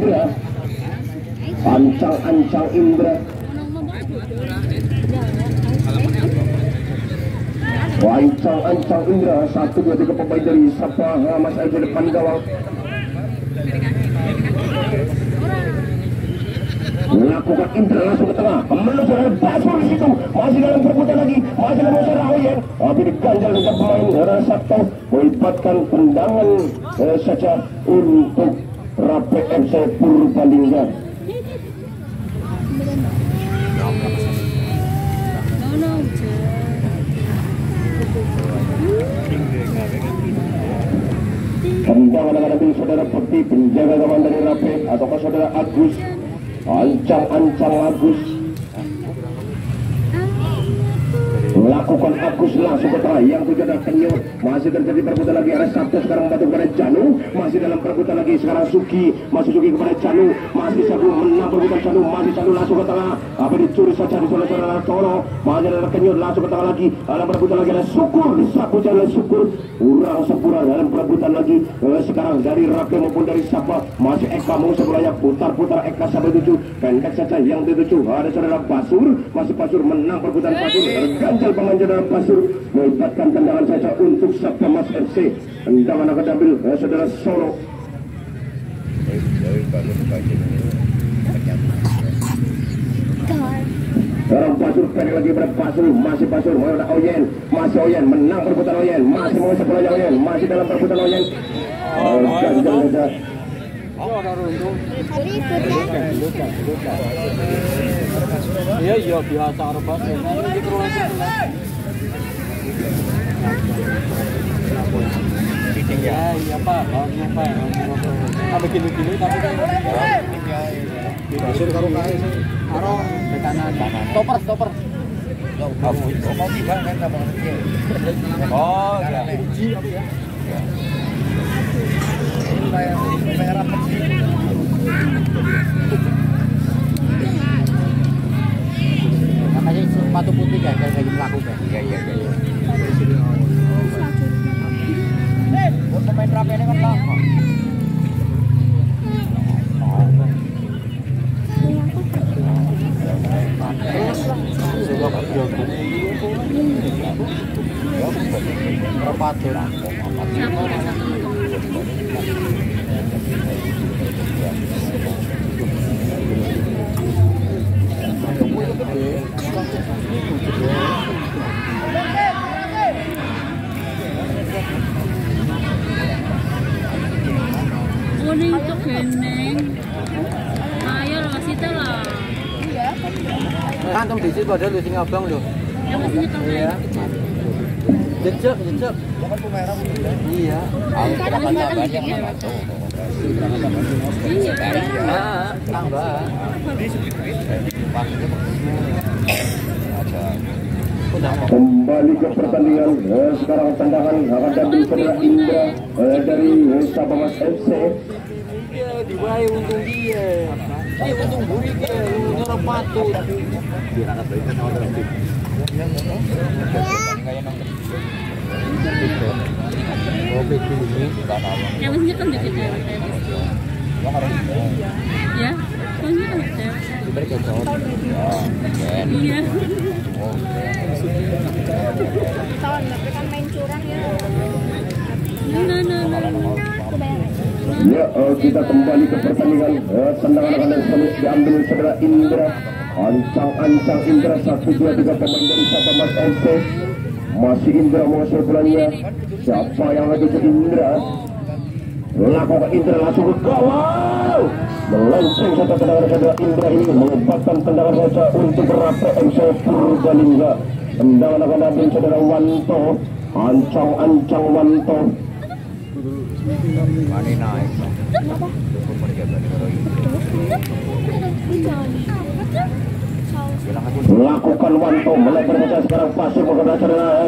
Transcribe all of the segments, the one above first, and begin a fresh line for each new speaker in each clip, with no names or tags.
Indra. Ancang-ancang Indra. Ancang-ancang Indra. 1, 2, 3 pemain dari Sapa Mas Aja depan gawang. Melakukan Indra langsung ke tengah, menemukan Basur di situ, masih dalam perebutan lagi, masih dalam usaha Oyen, tapi diganjal dengan pemain Sabto, melibatkan tendangan saja untuk Rape FC Purbalingga. Tendangan akan ambil saudara Putih, penjaga gawang dari Rape, ataukah saudara Agus. Ancang-ancang Agus melakukan Agus langsung ke tengah, yang tujuh adalah Kenyut, masih terjadi perebutan lagi. Ada Sabto sekarang membantu kepada Janu, masih dalam perebutan lagi. Sekarang Suki, masih Suki kepada Janu, masih Sabu menang perebutan Janu, masih Janu langsung ke tengah, apa dicuri saja di sana Toro, masih ada Kenyut langsung ke tengah lagi. Dalam perebutan lagi ada Syukur, disapu jalan Syukur, kurang sempurna dalam perebutan lagi. Sekarang dari Rapi maupun dari Sapa, masih Eka mau sebelahnya putar-putar Eka sampai 7, pendek saja yang di-7. Ada saudara Basur, masih Basur menang perebutan Basur, terganjal pemain saudara Basur, melibatkan tendangan saja untuk Sapa Mas FC. Tendangan akan diambil saudara Solo. Sekarang Basur pendek lagi pada Basur, masih Basur, mau ada Oyen, masih Oyen menang perebutan Oyen, masih mau sebelahnya Oyen, masih dalam perebutan Oyen. Ganjal saja.
Iya biasa orang Basur. Iya Pak, apa gini-gini tapi kan Basur karo kae sih. Karo kanan. Stopper. Mau tiba kan sama kecil. Oh, ya. Uji apa ya? Merah putih. Makanya sepatu putih kan kayak melakukan. Iya. Buat pemain Rapi ini kan lama.
Kuning itu geneng. Ayo kasih lah.
Kantung di situ padahal lu sing abang lho.
Yang masih nyekel ya.
Jejak. Iya. Tambah.
Kembali ke pertandingan. Sekarang tendangan akan diambil saudara Indra dari Sapa Mas FC.
Diwai untung dia. Dia untung buri ke orang patut.
Yang masih nyekel dikit ya. Ya, masih nyekel.
Diberi kecot.
Iya.
Tahun tapi kan main curang ya.
Ya, kita kembali ke pertandingan. Tendangan akan diambil saudara Indra. Ancang-ancang Indra, 1, 2, 3 pemain dari Sapa Mas FC. Masih Indra menguasai bolanya. Siapa yang ada ke Indra? Lakukan Indra langsung ke gawang. Melenceng saja tendangan saudara Indra ini, menempatkan tendangan saja untuk Rape FC Purbalingga. Tendangan akan diambil saudara Wanto. Ancang-ancang Wanto.
Mani naik. Bilang aja
lakukan Wanto mulai berbicara sekarang pasir menggunakan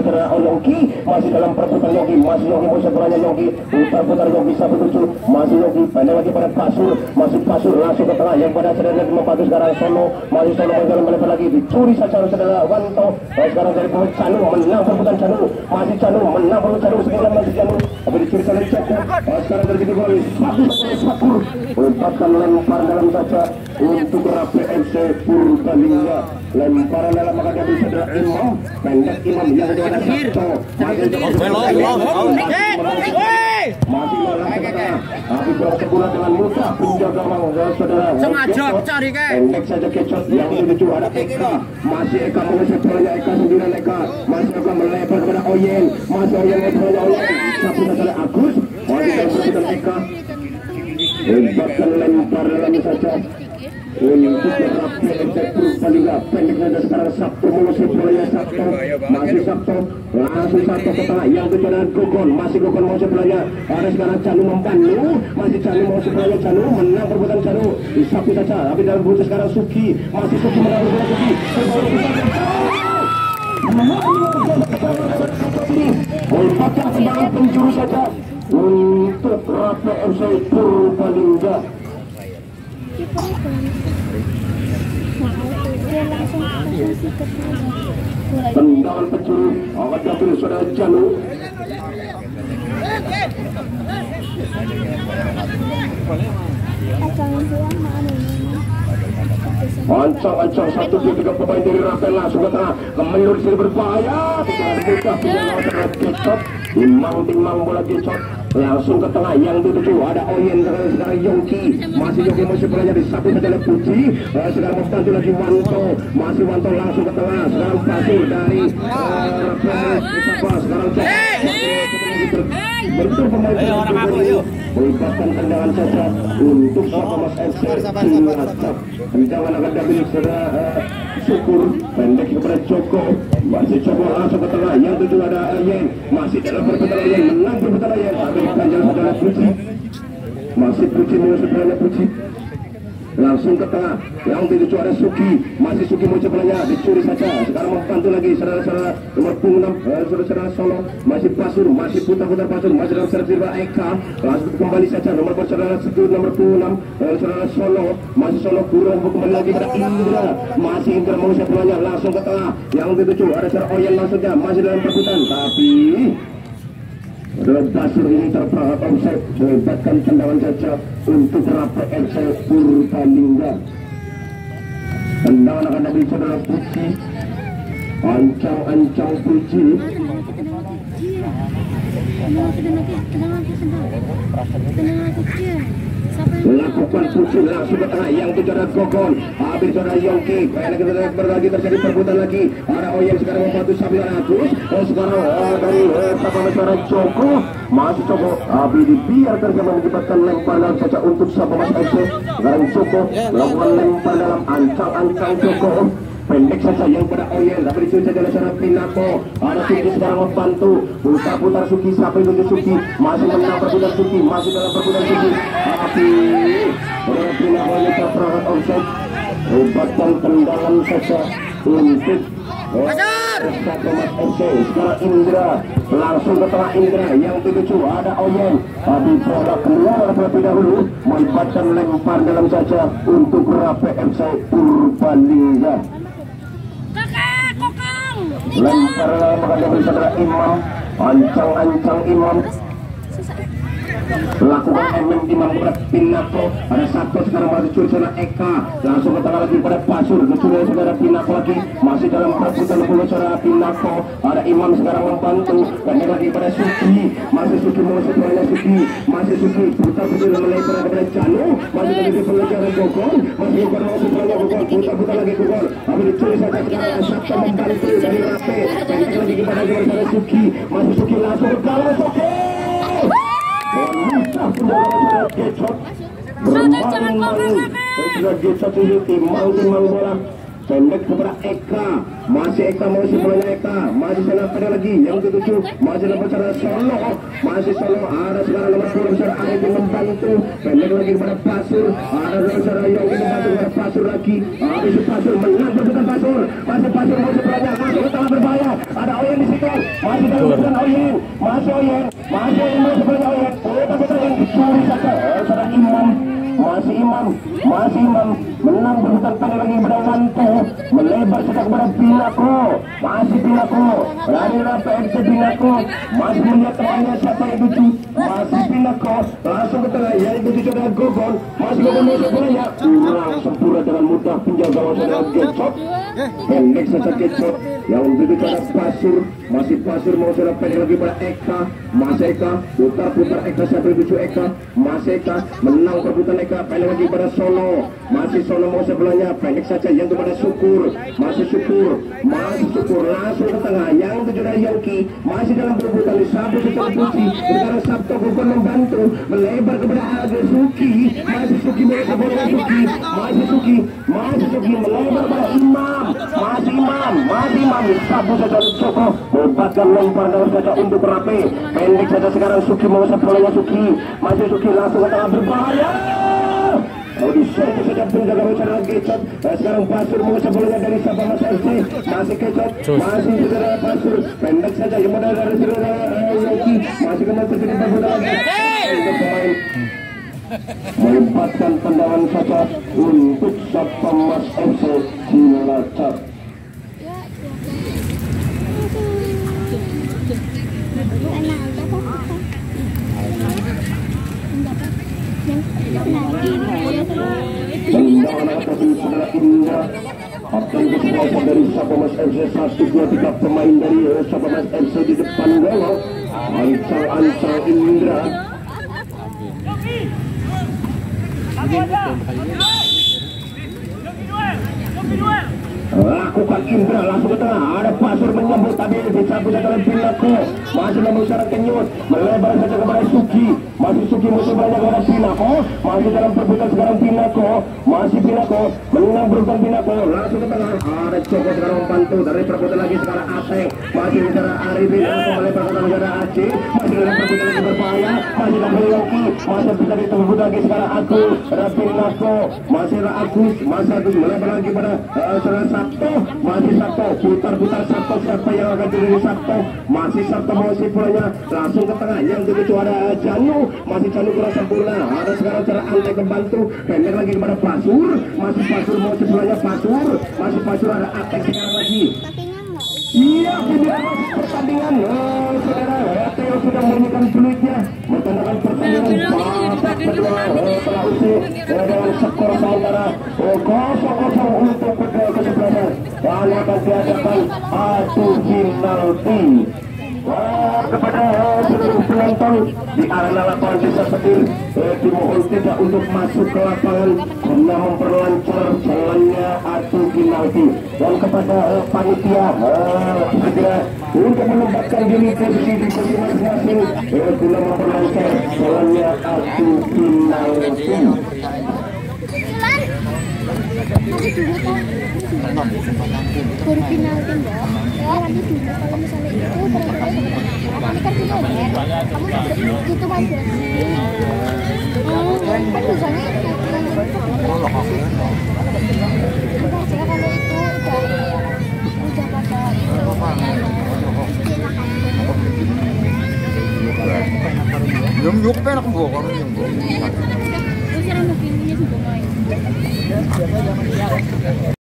cara Yongki masih dalam perebutan Yongki, masih Yongki mau sebenarnya Yongki putar Yongki sampai tujuh masih Yongki pendek lagi pada Pasur, masih Pasur langsung ke tengah yang pada saudara membantu sekarang Solo, masih Solo menjalan melebar lagi dicuri saja saudara Wanto. Sekarang dari pemain Canu menang perebutan Canu, masih Canu menang perebutan Canu sekarang masih Canu tapi dicuri oleh Joko. Sekarang terjadi gol satu umpan lempar dalam saja untuk Rapi FC Purbalingga. Lemparan dalam maka dia bisa saudara Imam pendek Imam yang kedua ada Sabto masih tapi bola sebulan dengan mudah penjaga saudara
sengaja cari ke
pendek saja kecot yang menuju ada Eka masih Eka mengusir bolanya Eka sendirian Eka masih Eka melebar kepada Oyen masih Oyen kepada Oyen tapi saudara Agus masih dalam Eka umpan lempar dalam saja untuk Rapi FC Purbalingga pendek saja sekarang Sabto mengusir bolanya Sabto masih Sabto langsung Sabto ke tengah yang tujuan Gogon masih Gogon mengusir bolanya ada sekarang Canu membantu masih Canu mengusir bolanya Canu menang perbuatan Canu disapu saja tapi dalam butuh sekarang Suki masih Suki menang bola Suki Ulpatkan sebagai penjuru saja untuk Rapi FC Purbalingga. Tendangan pencuri akan diambil saudara Janu. Ancang-ancang 1-2-3 pemain dari Rafael langsung ke tengah kemenur sini berbahaya tidak ada Gecot timbang bola Gecot langsung ke tengah yang dituju ada Oyen sekarang Yongki masih Yongki masih bolanya disapu saja oleh Puji sekarang membantu lagi Wanto masih Wanto langsung ke tengah sekarang Pasir dari sekarang bentuk pemain melibatkan tendangan saja untuk Sapamas FC tendangan akan diambil saudara Syukur pendek kepada Joko masih Joko langsung ke tengah yang tujuh ada Yen masih dalam perputaran Yen menang perputaran Yen tapi dipanjang saudara Puji masih Puji sebenarnya Puji langsung ke tengah yang dituju ada Suki masih Suki mau sebenarnya dicuri saja sekarang membantu lagi saudara-saudara nomor 6 saudara-saudara Solo masih Pasur masih putar Pasur masih dalam servis Eka langsung kembali saja nomor saudara nomor 6 saudara Solo masih Solo kurang kembali lagi pada Indra masih Indra mau sebenarnya langsung ke tengah yang dituju ada saudara Oyen langsungnya masih dalam perbutan tapi Pasir ini terperangkap offside melibatkan tendangan saja untuk Rapi FC Purbalingga. Tendangan akan dari saudara Puji ancang Puji lakukan Puji langsung ke tengah yang saudara Gogon habis saudara Yongki kayak berbagi terjadi perbuatan lagi ada Oyen sekarang membantu Sabian Agus sekarang dari saudara Joko masih Joko tapi dibiarkan saja mengibatkan lempar dalam saja untuk Sapamas FC sekarang Joko melakukan lempar dalam ancang Joko pendek saja yang pada Oyen tapi dicuri saja oleh seorang Pinako ada Suki sekarang membantu putar Suki sampai untuk Suki masih menang perbuatan Suki masih dalam perbuatan Suki tapi seorang Pinako yang terperangkap offside melibatkan tendangan saja untuk Sapamas FC sekarang Indra langsung ke tengah Indra yang dituju ada Oyen tapi bola keluar terlebih dahulu melibatkan lempar dalam saja untuk Rapi FC Purbalingga. Lempar maka dia beri saudara Imam ancang Imam lakukan Imam kepada Pinako ada satu sekarang masih curi saudara Eka langsung ke tengah lagi pada Pasur dicuri saudara Pinako lagi masih dalam perbutan bola saudara Pinako ada Imam sekarang membantu dan lagi pada Suki masih Suki mengusir bolanya Suki masih Suki putar melebar kepada Janu masih lagi pelajaran Gogon masih Gogon mengusir bolanya Gogon putar lagi Gogon tapi dicuri saja sekarang Sabto membantu dari Rapi dan lagi kepada saudara Suki masih Suki langsung ke gawang Suki Gecot Gecot ini timbang bola pendek kepada Eka masih Eka masih bolanya Eka masih sana ada lagi yang dituju masih dapat saudara Solo masih Solo ada sekarang nomor 10 saudara Arif membantu pendek lagi kepada Pasur ada saudara Yongki membantu kepada Pasur lagi habis Pasur menang perbuatan Pasur Masih Oyen sebelumnya Oyen. Tapi yang dicuri saja. Saudara Imam. Masih Imam menang berputar pendek lagi kepada Wanto, melebar sudah kepada Pinako, masih Pinako, berani PFC Pinako, masih melihat temannya siapa yang tuju, masih Pinako, langsung ke tengah yang tuju dengan Gogon, masih Gogon masuk bolanya, langsung pura dengan mudah penjaga saudara Gecot, pendek saja Gecot, yang tuju pada Pasur, masih Pasur mau sudah pendek lagi pada Eka, Mas Eka, putar Eka siapa yang tuju Eka, Mas Eka menang perputaran Eka, pendek lagi pada Solo, masih Solo mau sebelahnya pendek saja yang itu pada Syukur, masih Syukur langsung ke tengah yang itu dari Yongki, masih dalam perbutan di Sabtu secara putih, sekarang Sabtu bukan membantu melebar kepada Aga Suki, masih Suki mereka boleh Suki, masih Suki melebar kepada Imam, masih Imam Sabtu saja Joko membuatkan lempar dalam saja untuk Rapi, pendek saja sekarang Suki mau sebelahnya Suki, masih Suki langsung ke tengah berbahaya. Mau diserbu saja penjaga rencana Gecot. Sekarang Pasur mau sebelumnya dari Sabah Mas FC. Masih Gecot, masih saudara Pasur. Pendek saja yang modal dari saudara Yoki. Masih kembali terjadi perbuatan lagi. Untuk pemain melepaskan tendangan saja untuk Sabah Mas FC Cilacap. Tendangan atas saudara Indra. Akan disebabkan dari Sabah Mas FC 1, 2, 3 pemain dari Sabah Mas FC di depan gawang. Ancang Indra. Lakukan Indra langsung ke tengah, ada Pasur menyambut tadi dicabut oleh Pinako, masih memusara kenyut, melebar saja kepada Suki, masih Suki musuh banyak kepada Pinako, masih dalam perbuatan sekarang Pinako, masih Pinako menang berurutan Pinako, langsung ke tengah, ada Joko sekarang membantu dari perbuatan lagi sekarang Ateng, masih bicara Arifin langsung melebar ke tengah Aceh, masih dalam perbuatan lagi berbahaya, masih dalam Yoki, masih bisa ditunggu lagi sekarang Agus, ada Pinako, masih ada Agus melebar lagi pada saudara Sabto, masih Sabto, putar Sabto, siapa yang akan jadi Sabto, masih Sabto mau pulanya langsung ke tengah, yang begitu ada Janu, masih Janu kurang sempurna, ada sekarang cara Ante membantu, pendek lagi kepada Pasur, masih Pasur mau pulanya Pasur, masih Pasur ada Atek sekarang lagi. Iya, pindah pertandingan, saudara Theo sudah memberikan fluidnya, bertandakan pertandingan babak kedua telah usai dengan skor sementara 0-0 untuk kesebelasan dan akan diadakan adu penalti. Kepada seluruh penonton di arena lapangan Desa Petir dimohon tidak untuk masuk ke lapangan guna memperlancar jalannya adu penalti, dan kepada panitia segera untuk menempatkan diri posisi di posisi masing-masing guna memperlancar jalannya adu penalti.
Baru penalti mbak, ya nanti dulu kalau misalnya itu benar-benar ini kan kilometer, kamu itu kan kan biasanya itu kalau itu udah pada
Yung penak mo ko yung go.
Terus yang mau pinnya juga main.